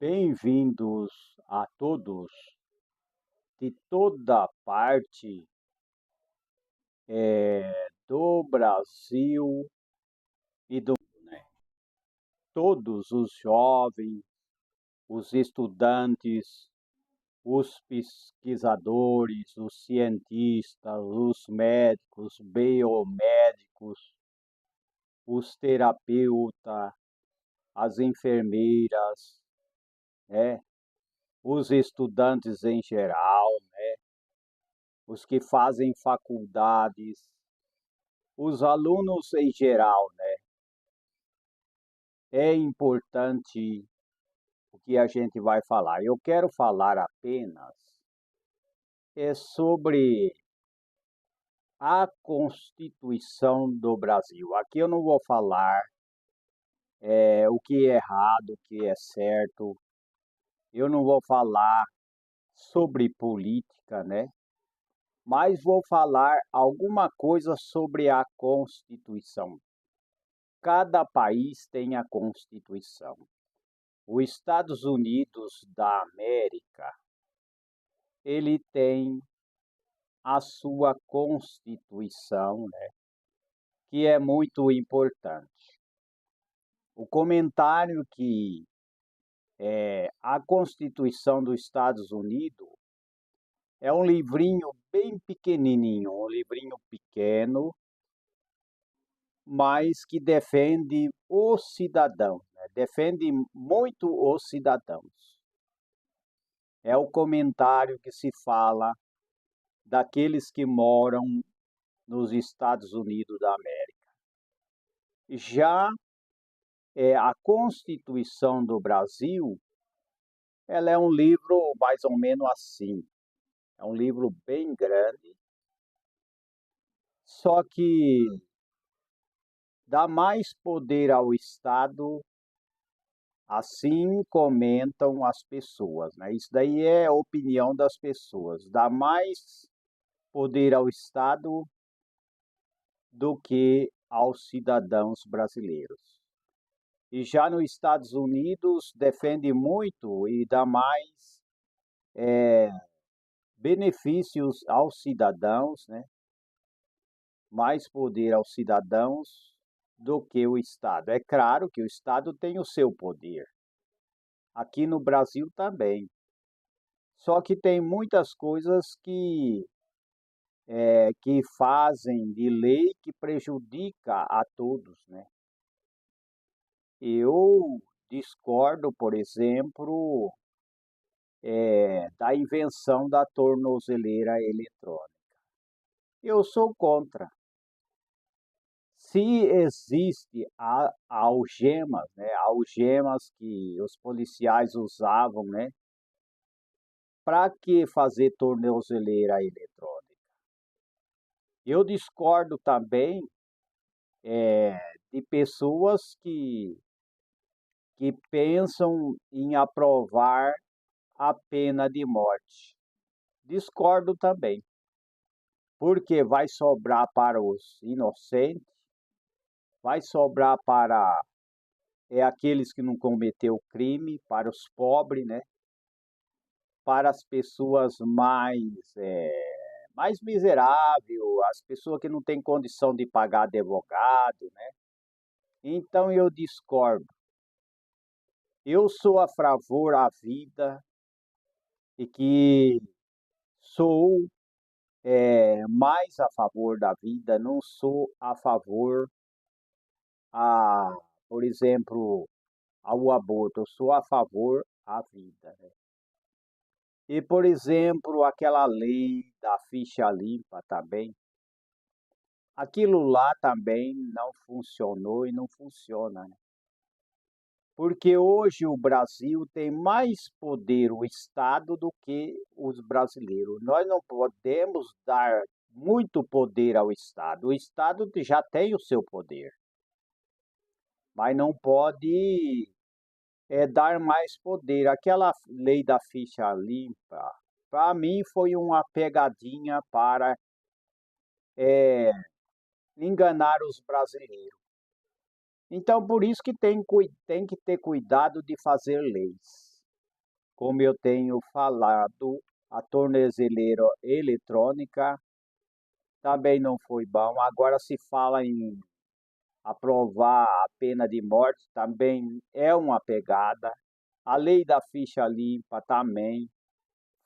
Bem-vindos a todos de toda parte do Brasil e do mundo, né? Todos os jovens, os estudantes, os pesquisadores, os cientistas, os médicos, biomédicos, os terapeutas, as enfermeiras, né? Os estudantes em geral, os que fazem faculdades, os alunos em geral, né? É importante o que a gente vai falar. Eu quero falar apenas sobre a Constituição do Brasil. Aqui eu não vou falar o que é errado, o que é certo. Eu não vou falar sobre política, né? Mas vou falar alguma coisa sobre a Constituição. Cada país tem a Constituição. Os Estados Unidos da América, ele tem a sua Constituição, né, que é muito importante. O comentário que a Constituição dos Estados Unidos é um livrinho bem pequenininho, um livrinho pequeno, mas que defende os cidadãos, né? Defende muito os cidadãos. É o comentário que se fala daqueles que moram nos Estados Unidos da América. Já a Constituição do Brasil, ela é um livro mais ou menos assim. É um livro bem grande, só que dá mais poder ao Estado, assim comentam as pessoas, né? Isso daí é a opinião das pessoas. Dá mais poder ao Estado do que aos cidadãos brasileiros. E já nos Estados Unidos defende muito e dá mais benefícios aos cidadãos, né? Mais poder aos cidadãos do que o Estado. É claro que o Estado tem o seu poder. Aqui no Brasil também. Só que tem muitas coisas que fazem de lei que prejudica a todos, né? Eu discordo, por exemplo, da invenção da tornozeleira eletrônica. Eu sou contra. Se existe algemas, né, algemas que os policiais usavam, né, para que fazer tornozeleira eletrônica? Eu discordo também de pessoas que pensam em aprovar a pena de morte. Discordo também, porque vai sobrar para os inocentes, vai sobrar para aqueles que não cometeu crime, para os pobres, né? Para as pessoas mais miseráveis, as pessoas que não têm condição de pagar advogado, né? Então eu discordo. Eu sou a favor da vida e que sou mais a favor da vida, não sou a favor, a, por exemplo, ao aborto, eu sou a favor à vida, né? E, por exemplo, aquela lei da ficha limpa também, aquilo lá também não funcionou e não funciona, né? Porque hoje o Brasil tem mais poder, o Estado, do que os brasileiros. Nós não podemos dar muito poder ao Estado. O Estado já tem o seu poder, mas não pode dar mais poder. Aquela lei da ficha limpa, para mim, foi uma pegadinha para eh, enganar os brasileiros. Então, por isso que tem que ter cuidado de fazer leis. como eu tenho falado, a tornozeleira eletrônica também não foi bom. Agora se fala em aprovar a pena de morte, também é uma pegada. A lei da ficha limpa também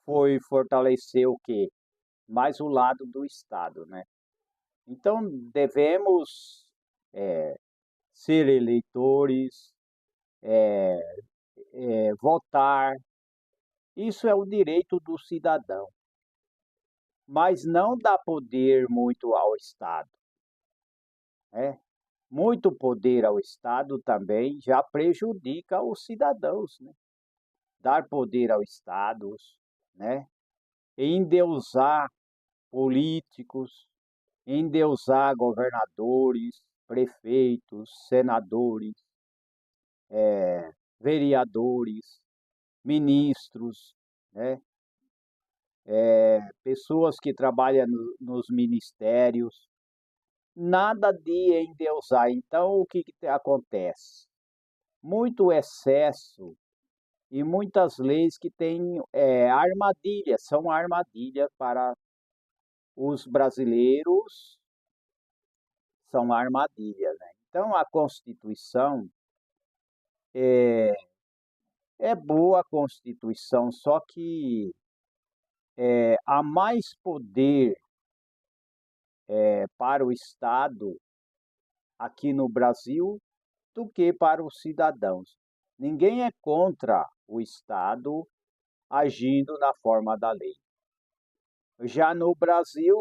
foi fortalecer o quê? Mais o lado do Estado, né? Então devemos ser eleitores, é, votar. Isso é o direito do cidadão, mas não dá poder muito ao Estado, né? Muito poder ao Estado também já prejudica os cidadãos, né? Dar poder ao Estado, né? Endeusar políticos, endeusar governadores, prefeitos, senadores, vereadores, ministros, né? Pessoas que trabalham nos ministérios, nada de endeusar. Então, o que acontece? Muito excesso e muitas leis que têm armadilhas, são armadilhas para os brasileiros, são armadilhas, né? Então, a Constituição é boa, a Constituição, só que há mais poder para o Estado aqui no Brasil do que para os cidadãos. Ninguém é contra o Estado agindo na forma da lei. Já no Brasil,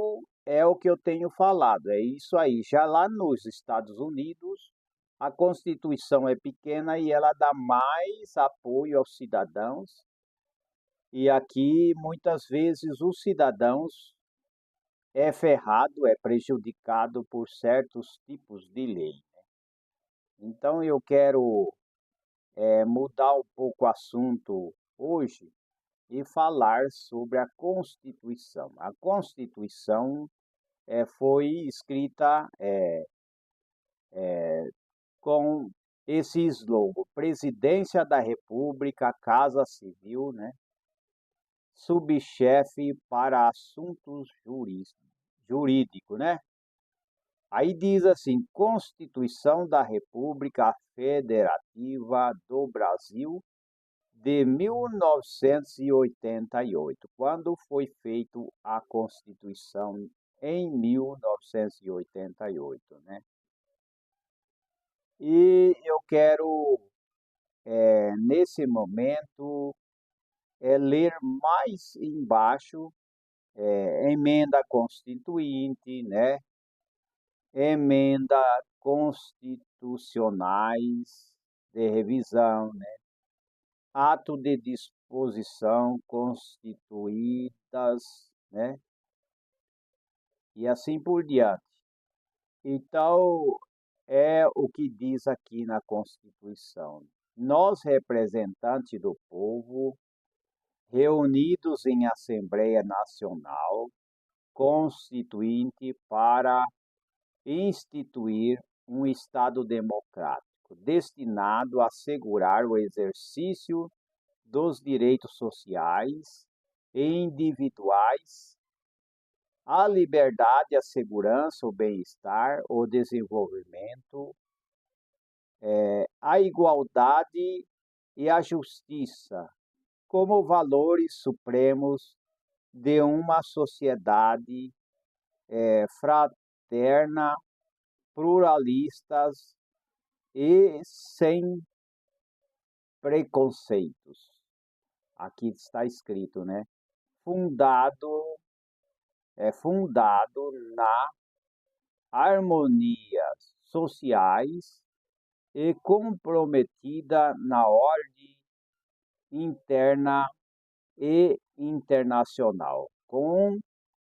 é o que eu tenho falado, é isso aí. Já lá nos Estados Unidos, a Constituição é pequena e ela dá mais apoio aos cidadãos. E aqui, muitas vezes, os cidadãos é ferrado, é prejudicado por certos tipos de lei. Então, eu quero mudar um pouco o assunto hoje e falar sobre a Constituição. A Constituição foi escrita com esse slogan: Presidência da República, Casa Civil, né? Subchefe para assuntos jurídicos, né? Aí diz assim: Constituição da República Federativa do Brasil de 1988, quando foi feito a Constituição em 1988, né? E eu quero, nesse momento, ler mais embaixo, emenda constituinte, né? Emenda constitucionais de revisão, né? Ato de disposição constituídas, né? E assim por diante. Então, é o que diz aqui na Constituição. Nós, representantes do povo, reunidos em Assembleia Nacional Constituinte para instituir um Estado democrático, destinado a assegurar o exercício dos direitos sociais e individuais, a liberdade, a segurança, o bem-estar, o desenvolvimento, a igualdade e a justiça como valores supremos de uma sociedade fraterna, pluralistas e sem preconceitos. Aqui está escrito, né? Fundado na harmonia sociais e comprometida na ordem interna e internacional, com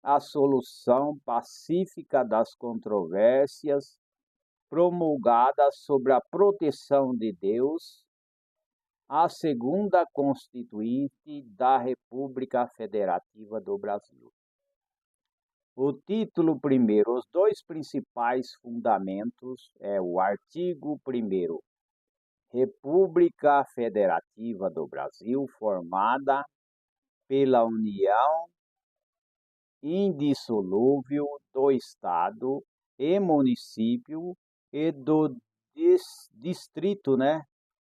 a solução pacífica das controvérsias, promulgada sob a proteção de Deus, a segunda Constituinte da República Federativa do Brasil. O título primeiro, os dois principais fundamentos, é o artigo 1º. República Federativa do Brasil, formada pela união indissolúvel do Estado e município e do Distrito, né,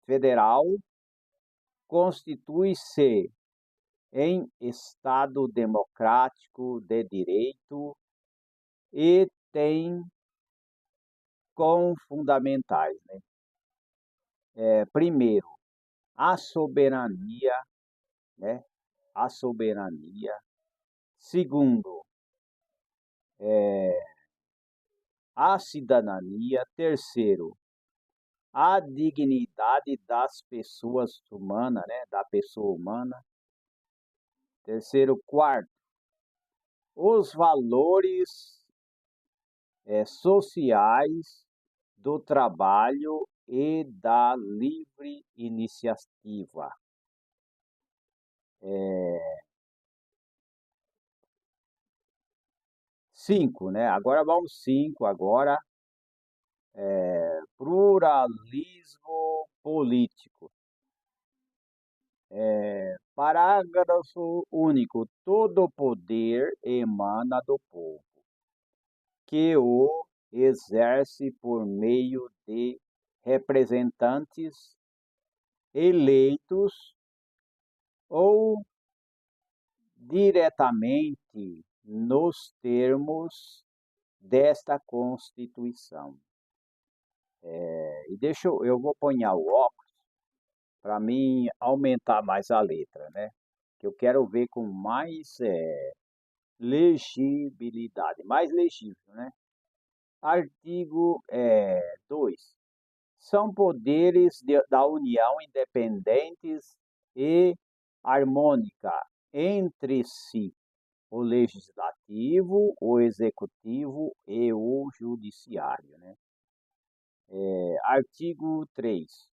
Federal, constitui-se em Estado democrático de direito e tem como fundamentais, né? Primeiro, a soberania, né? A soberania. Segundo, a cidadania. Terceiro, a dignidade das pessoas humanas, né? Da pessoa humana. Terceiro, quarto, os valores sociais do trabalho e da livre iniciativa. Cinco, né? Agora vamos cinco agora. Pluralismo político. Parágrafo único. Todo poder emana do povo, que o exerce por meio de representantes eleitos ou diretamente nos termos desta Constituição. E eu vou pôr o óculos para mim aumentar mais a letra, né? Que eu quero ver com mais legibilidade, mais legível, né? Artigo 2. São poderes da União independentes e harmônica entre si, o legislativo, o executivo e o judiciário, né? Artigo 3.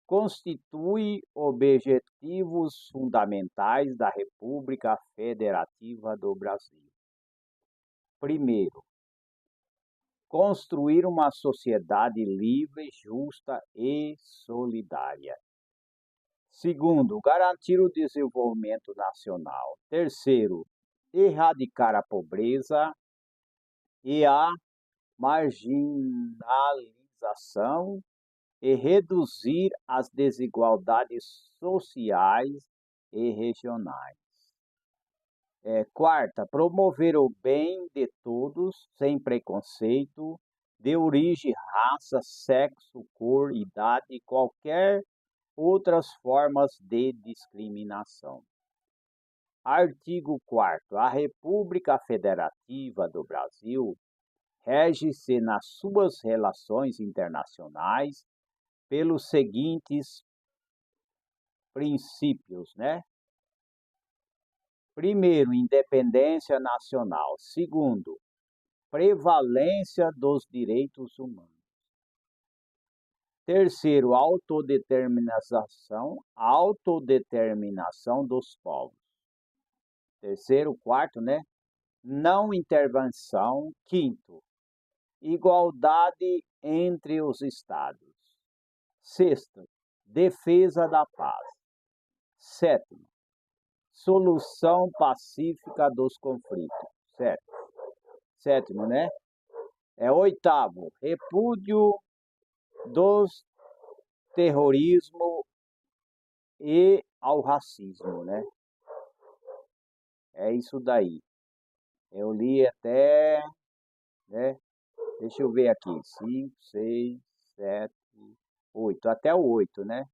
Constitui objetivos fundamentais da República Federativa do Brasil. Primeiro, construir uma sociedade livre, justa e solidária. Segundo, garantir o desenvolvimento nacional. Terceiro, erradicar a pobreza e a marginalização e reduzir as desigualdades sociais e regionais. Quarta, promover o bem de todos, sem preconceito, de origem, raça, sexo, cor, idade e qualquer outras formas de discriminação. Artigo 4º. A República Federativa do Brasil rege-se nas suas relações internacionais pelos seguintes princípios, né? Primeiro, independência nacional. Segundo, prevalência dos direitos humanos. Terceiro, autodeterminação dos povos. Terceiro, quarto, né? Não intervenção. Quinto, igualdade entre os estados. Sexto, defesa da paz. Sétimo, solução pacífica dos conflitos. Sétimo, né? Oitavo, repúdio dos terrorismo e ao racismo, né? É isso daí. Eu li até, né? Deixa eu ver aqui. 5, 6, 7, 8. Até o 8, né?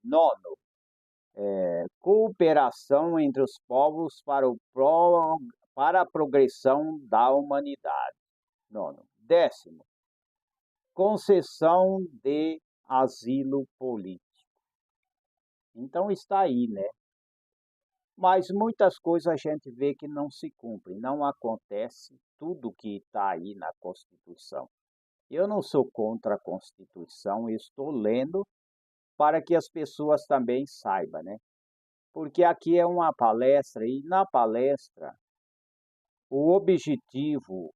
Nono, cooperação entre os povos para a progressão da humanidade. Nono. Décimo, concessão de asilo político. Então está aí, né? Mas muitas coisas a gente vê que não se cumprem, não acontece tudo que está aí na Constituição. Eu não sou contra a Constituição, estou lendo para que as pessoas também saibam, né? Porque aqui é uma palestra e na palestra o objetivo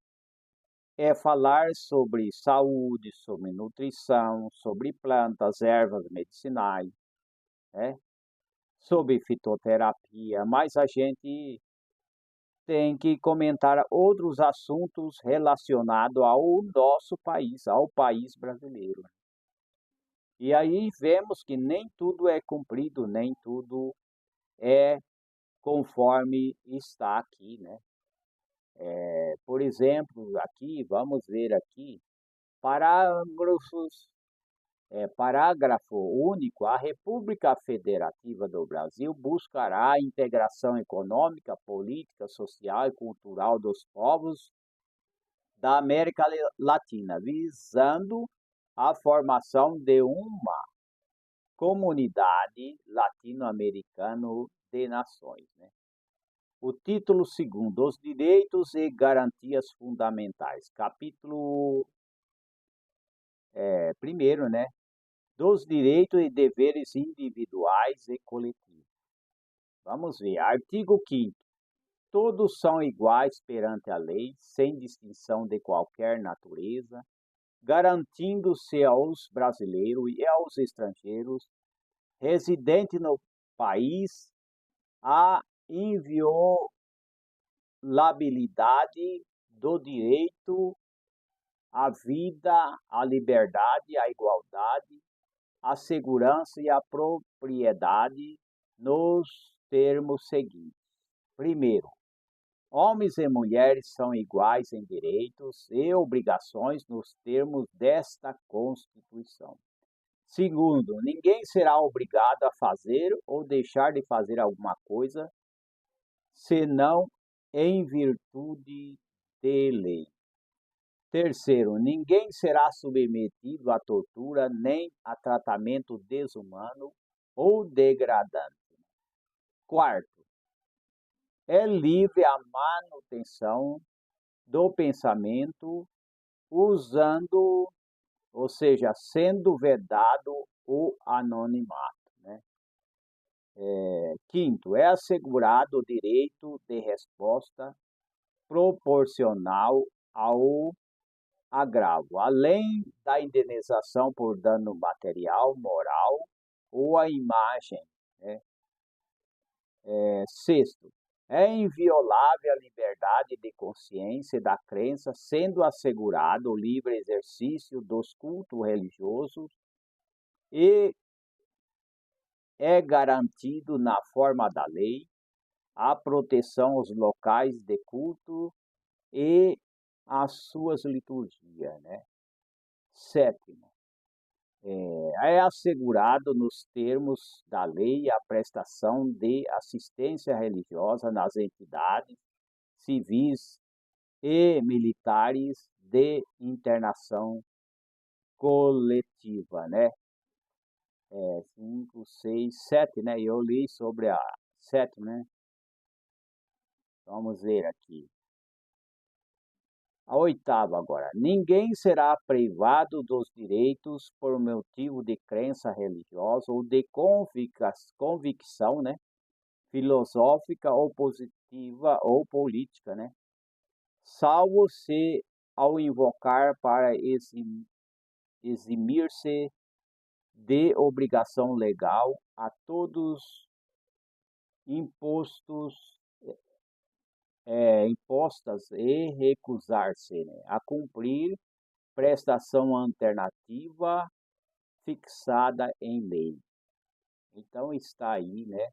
é falar sobre saúde, sobre nutrição, sobre plantas, ervas medicinais, né? Sobre fitoterapia, mas a gente tem que comentar outros assuntos relacionados ao nosso país, ao país brasileiro. E aí vemos que nem tudo é cumprido, nem tudo é conforme está aqui, né? Por exemplo, aqui, vamos ver aqui, parágrafos, parágrafo único, a República Federativa do Brasil buscará a integração econômica, política, social e cultural dos povos da América Latina, visando a formação de uma comunidade latino-americana de nações, né? O título segundo, os direitos e garantias fundamentais. Capítulo primeiro, né? Dos direitos e deveres individuais e coletivos. Vamos ver. Artigo 5º. Todos são iguais perante a lei, sem distinção de qualquer natureza, garantindo-se aos brasileiros e aos estrangeiros residentes no país a inviolabilidade do direito à vida, à liberdade, à igualdade, à segurança e à propriedade nos termos seguintes. Primeiro, homens e mulheres são iguais em direitos e obrigações nos termos desta Constituição. Segundo, ninguém será obrigado a fazer ou deixar de fazer alguma coisa, senão em virtude de lei. Terceiro, ninguém será submetido à tortura nem a tratamento desumano ou degradante. Quarto, é livre a manutenção do pensamento usando, ou seja, sendo vedado o anonimato, né? Quinto, é assegurado o direito de resposta proporcional ao agravo, além da indenização por dano material, moral ou à imagem, né? Sexto, é inviolável a liberdade de consciência e da crença, sendo assegurado o livre exercício dos cultos religiosos e é garantido na forma da lei a proteção aos locais de culto e às suas liturgias, né? Sétimo, é assegurado nos termos da lei a prestação de assistência religiosa nas entidades civis e militares de internação coletiva, né? 5, 6, 7, né? Eu li sobre a 7, né? Vamos ver aqui. A oitava agora. Ninguém será privado dos direitos por motivo de crença religiosa ou de convicção, né? Filosófica ou positiva ou política, né? Salvo se ao invocar para eximir-se de obrigação legal a todos impostas e recusar-se, né, a cumprir prestação alternativa fixada em lei. Então está aí, né,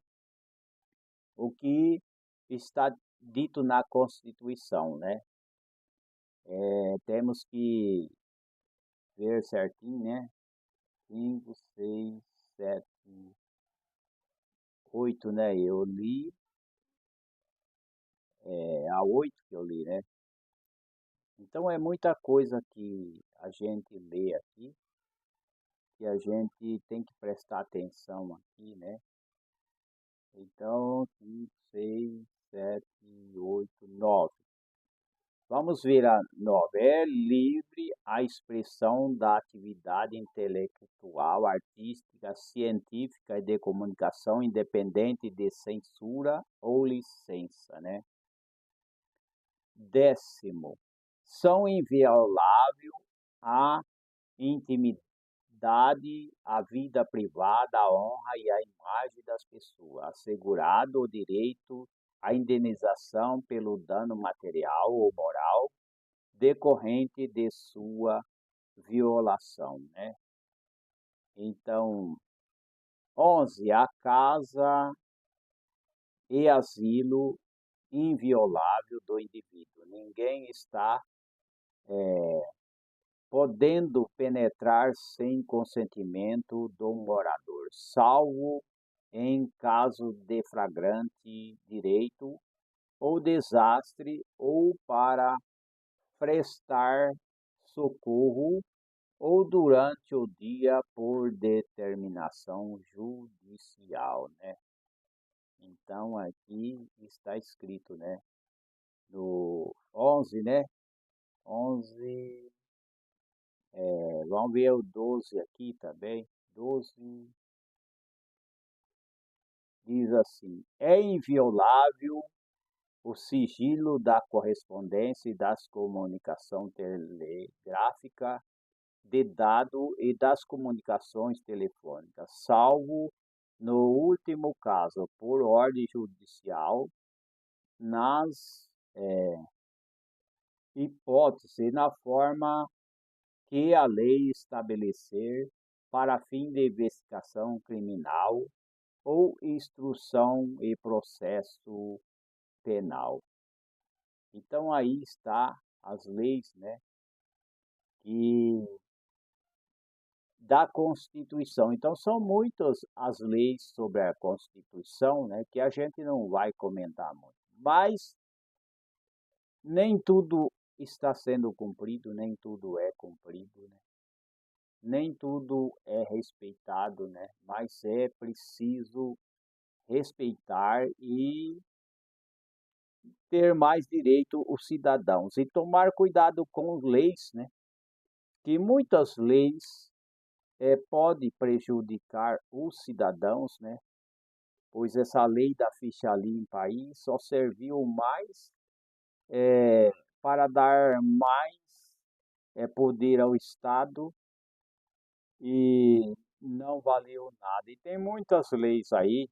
o que está dito na Constituição, né? Temos que ver certinho, né? 5, 6, 7, 8, né? Eu li, a 8 que eu li, né? Então é muita coisa que a gente lê aqui, que a gente tem que prestar atenção aqui, né? Então, 5, 6, 7, 8, 9. Vamos ver a 9. É livre a expressão da atividade intelectual, artística, científica e de comunicação, independente de censura ou licença, né? 10º. são invioláveis à intimidade, à vida privada, à honra e à imagem das pessoas, assegurado o direito à indenização pelo dano material ou moral decorrente de sua violação, né? Então, 11, a casa e asilo inviolável do indivíduo. Ninguém está podendo penetrar sem consentimento do morador, salvo em caso de flagrante direito ou desastre ou para prestar socorro ou durante o dia por determinação judicial, né? Então aqui está escrito, né, no 11, né? 11, vamos ver o 12 aqui também. 12 diz assim: é inviolável o sigilo da correspondência e das comunicação telegráfica, de dado e das comunicações telefônicas, salvo no último caso, por ordem judicial, nas hipóteses, na forma que a lei estabelecer para fim de investigação criminal ou instrução e processo penal. Então aí está as leis, né, que da Constituição. Então são muitas as leis sobre a Constituição, né, que a gente não vai comentar muito. Mas nem tudo está sendo cumprido, nem tudo é cumprido, né? Nem tudo é respeitado, né? Mas é preciso respeitar e ter mais direito os cidadãos e tomar cuidado com leis, né? Que muitas leis podem prejudicar os cidadãos, né? Pois essa lei da ficha limpa aí só serviu mais para dar mais poder ao Estado e não valeu nada. E tem muitas leis aí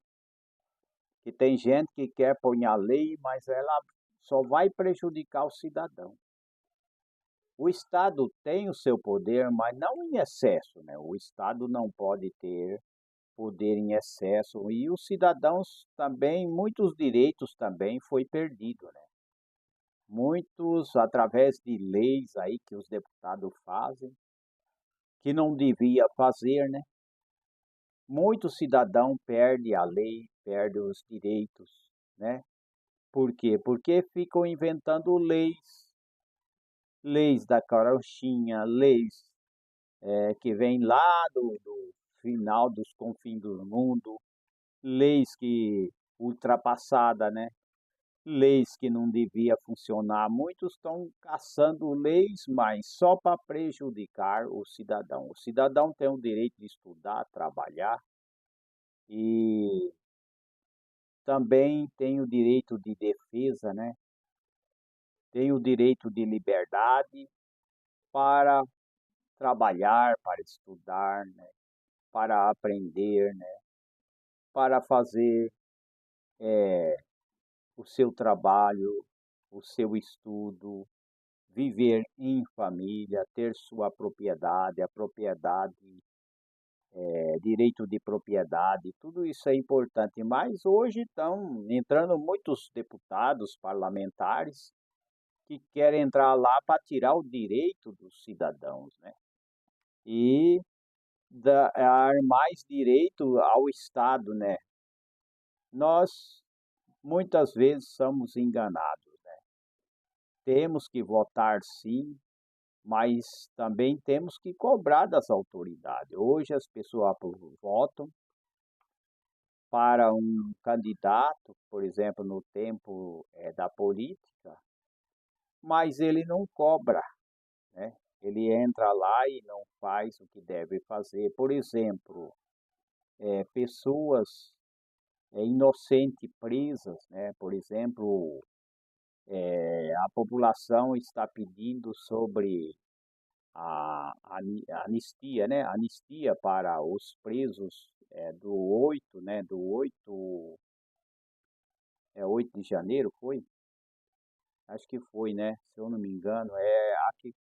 que tem gente que quer pôr a lei, mas ela só vai prejudicar o cidadão. O Estado tem o seu poder, mas não em excesso, né? O Estado não pode ter poder em excesso e os cidadãos também, muitos direitos também foi perdido, né? Muitos através de leis aí que os deputados fazem, que não devia fazer, né? Muito cidadão perde a lei, perde os direitos, né? Por quê? Porque ficam inventando leis, leis da carochinha, leis que vêm lá do final dos confins do mundo, leis que ultrapassada, né? Leis que não devia funcionar. Muitos estão caçando leis, mas só para prejudicar o cidadão. O cidadão tem o direito de estudar, trabalhar e também tem o direito de defesa, né? Tem o direito de liberdade para trabalhar, para estudar, né? Para aprender, né? Para fazer o seu trabalho, o seu estudo, viver em família, ter sua propriedade, a propriedade, direito de propriedade, tudo isso é importante. Mas hoje estão entrando muitos deputados parlamentares que querem entrar lá para tirar o direito dos cidadãos, né? E dar mais direito ao Estado, né? Nós muitas vezes somos enganados. Temos que votar sim, mas também temos que cobrar das autoridades. Hoje as pessoas votam para um candidato, por exemplo, no tempo da política, mas ele não cobra, né? Ele entra lá e não faz o que deve fazer. Por exemplo, pessoas inocentes presas, né? Por exemplo, A população está pedindo sobre a anistia, né? Anistia para os presos do 8, né? Do 8, 8 de janeiro, foi? Acho que foi, né? Se eu não me engano,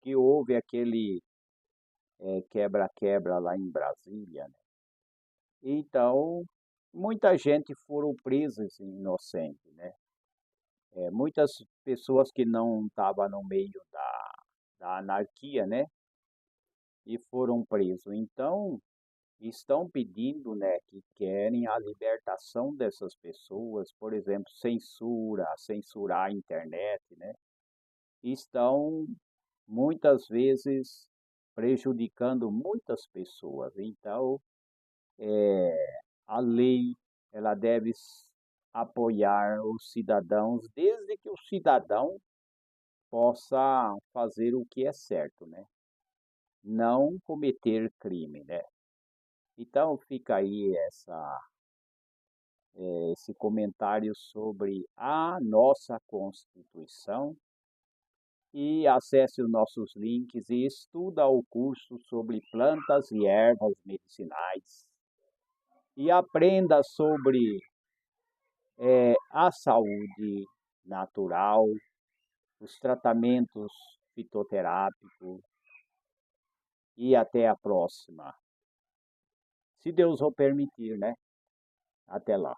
que houve aquele quebra-quebra lá em Brasília, né? Então, muita gente foram presas inocente, né? Muitas pessoas que não estavam no meio da anarquia, né? E foram presos. Então, estão pedindo, né, que querem a libertação dessas pessoas, por exemplo, censurar a internet, né? Estão muitas vezes prejudicando muitas pessoas. Então, a lei ela deve apoiar os cidadãos desde que o cidadão possa fazer o que é certo, né? Não cometer crime, né? Então fica aí esse comentário sobre a nossa Constituição e acesse os nossos links e estuda o curso sobre plantas e ervas medicinais e aprenda sobre a saúde natural, os tratamentos fitoterápicos e até a próxima. Se Deus o permitir, né? Até lá.